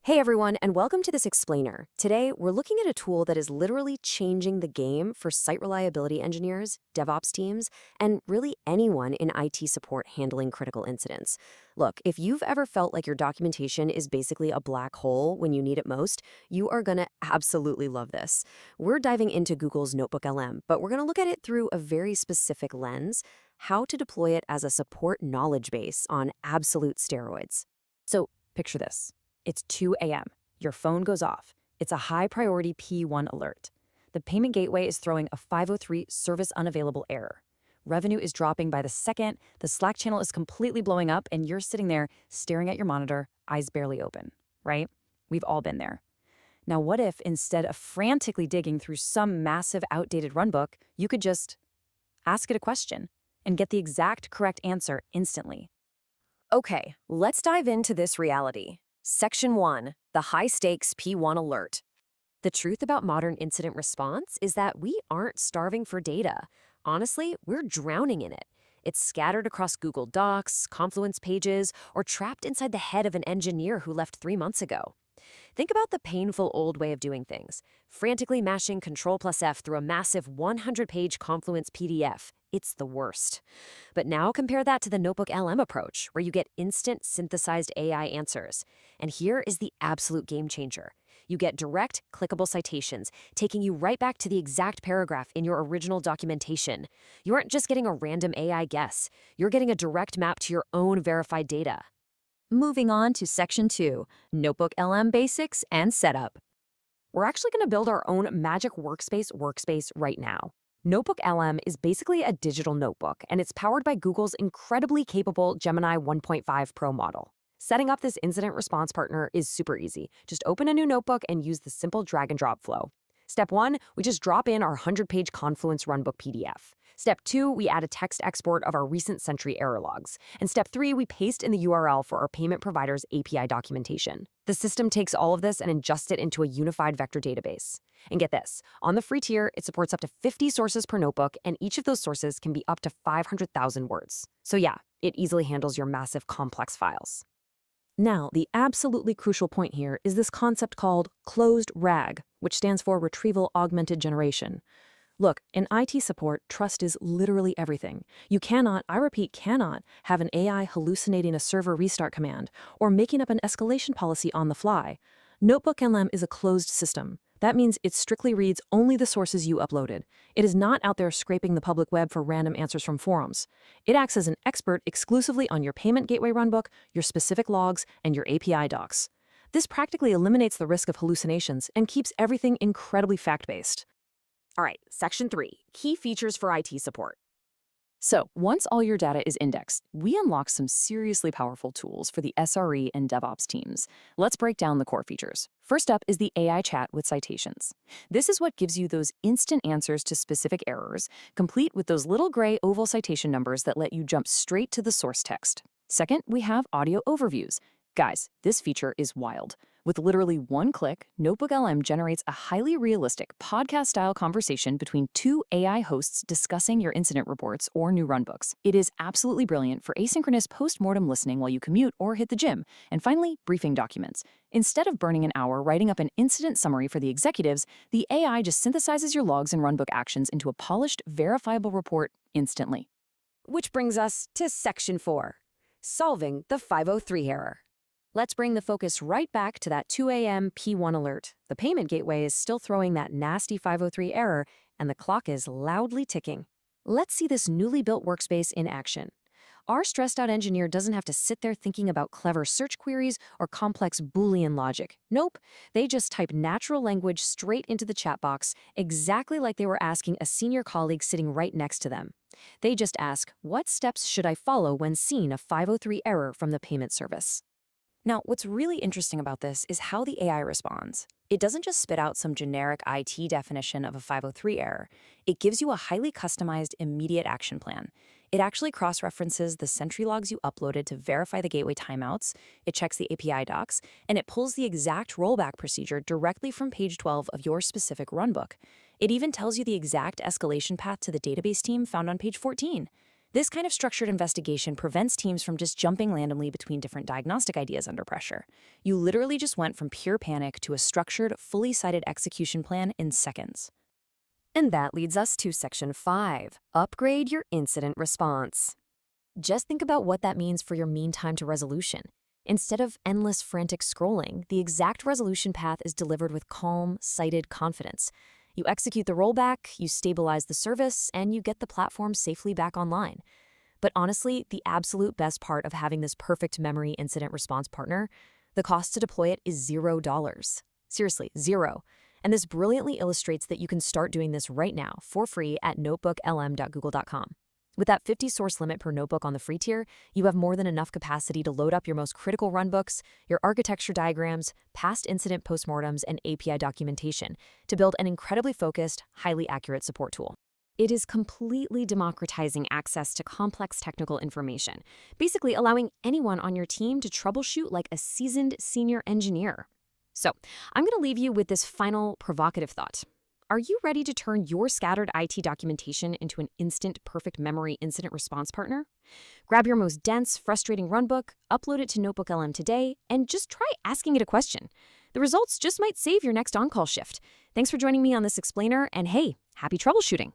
Hey everyone, and welcome to this explainer. Today, we're looking at a tool that is literally changing the game for site reliability engineers, DevOps teams, and really anyone in IT support handling critical incidents. Look, if you've ever felt like your documentation is basically a black hole when you need it most, you are going to absolutely love this. We're diving into Google's NotebookLM, but we're going to look at it through a very specific lens: how to deploy it as a support knowledge base on absolute steroids. So, picture this. It's 2 a.m. Your phone goes off. It's a high-priority P1 alert. The payment gateway is throwing a 503 service unavailable error. Revenue is dropping by the second, the Slack channel is completely blowing up, and you're sitting there staring at your monitor, eyes barely open, right? We've all been there. Now, what if instead of frantically digging through some massive outdated runbook, you could just ask it a question and get the exact correct answer instantly? Okay, let's dive into this reality. Section 1, the high-stakes P1 alert. The truth about modern incident response is that we aren't starving for data. Honestly, we're drowning in it. It's scattered across Google Docs, Confluence pages, or trapped inside the head of an engineer who left 3 months ago. Think about the painful old way of doing things, frantically mashing Control+F through a massive 100-page Confluence PDF. It's the worst. But now compare that to the NotebookLM approach, where you get instant synthesized AI answers. And here is the absolute game changer. You get direct, clickable citations, taking you right back to the exact paragraph in your original documentation. You aren't just getting a random AI guess. You're getting a direct map to your own verified data. Moving on to Section 2, NotebookLM Basics and Setup. We're actually going to build our own magic workspace right now. NotebookLM is basically a digital notebook, and it's powered by Google's incredibly capable Gemini 1.5 Pro model. Setting up this incident response partner is super easy. Just open a new notebook and use the simple drag and drop flow. Step 1, we just drop in our 100-page Confluence runbook PDF. Step 2, we add a text export of our recent Sentry error logs. And Step 3, we paste in the URL for our payment provider's API documentation. The system takes all of this and ingests it into a unified vector database. And get this, on the free tier, it supports up to 50 sources per notebook, and each of those sources can be up to 500,000 words. So yeah, it easily handles your massive complex files. Now, the absolutely crucial point here is this concept called closed RAG, which stands for Retrieval Augmented Generation. Look, in IT support, trust is literally everything. You cannot, I repeat, cannot have an AI hallucinating a server restart command or making up an escalation policy on the fly. NotebookLM is a closed system. That means it strictly reads only the sources you uploaded. It is not out there scraping the public web for random answers from forums. It acts as an expert exclusively on your payment gateway runbook, your specific logs, and your API docs. This practically eliminates the risk of hallucinations and keeps everything incredibly fact-based. All right, Section 3, key features for IT support. So, once all your data is indexed, we unlock some seriously powerful tools for the SRE and DevOps teams. Let's break down the core features. First up is the AI chat with citations. This is what gives you those instant answers to specific errors, complete with those little gray oval citation numbers that let you jump straight to the source text. Second, we have audio overviews. Guys, this feature is wild. With literally one click, NotebookLM generates a highly realistic podcast-style conversation between two AI hosts discussing your incident reports or new runbooks. It is absolutely brilliant for asynchronous post-mortem listening while you commute or hit the gym. And finally, briefing documents. Instead of burning an hour writing up an incident summary for the executives, the AI just synthesizes your logs and runbook actions into a polished, verifiable report instantly. Which brings us to Section 4, solving the 503 error. Let's bring the focus right back to that 2 a.m. P1 alert. The payment gateway is still throwing that nasty 503 error, and the clock is loudly ticking. Let's see this newly built workspace in action. Our stressed-out engineer doesn't have to sit there thinking about clever search queries or complex Boolean logic. Nope, they just type natural language straight into the chat box, exactly like they were asking a senior colleague sitting right next to them. They just ask, what steps should I follow when seeing a 503 error from the payment service? Now, what's really interesting about this is how the AI responds. It doesn't just spit out some generic IT definition of a 503 error. It gives you a highly customized, immediate action plan. It actually cross-references the Sentry logs you uploaded to verify the gateway timeouts, it checks the API docs, and it pulls the exact rollback procedure directly from page 12 of your specific runbook. It even tells you the exact escalation path to the database team found on page 14. This kind of structured investigation prevents teams from just jumping randomly between different diagnostic ideas under pressure. You literally just went from pure panic to a structured, fully cited execution plan in seconds. And that leads us to Section 5, upgrade your incident response. Just think about what that means for your mean time to resolution. Instead of endless frantic scrolling, the exact resolution path is delivered with calm, cited confidence. You execute the rollback, you stabilize the service, and you get the platform safely back online. But honestly, the absolute best part of having this perfect memory incident response partner, the cost to deploy it is $0. Seriously, zero. And this brilliantly illustrates that you can start doing this right now for free at notebooklm.google.com. With that 50 source limit per notebook on the free tier, you have more than enough capacity to load up your most critical runbooks, your architecture diagrams, past incident postmortems, and API documentation to build an incredibly focused, highly accurate support tool. It is completely democratizing access to complex technical information, basically allowing anyone on your team to troubleshoot like a seasoned senior engineer. So, I'm going to leave you with this final provocative thought. Are you ready to turn your scattered IT documentation into an instant, perfect memory incident response partner? Grab your most dense, frustrating runbook, upload it to NotebookLM today, and just try asking it a question. The results just might save your next on-call shift. Thanks for joining me on this explainer, and hey, happy troubleshooting!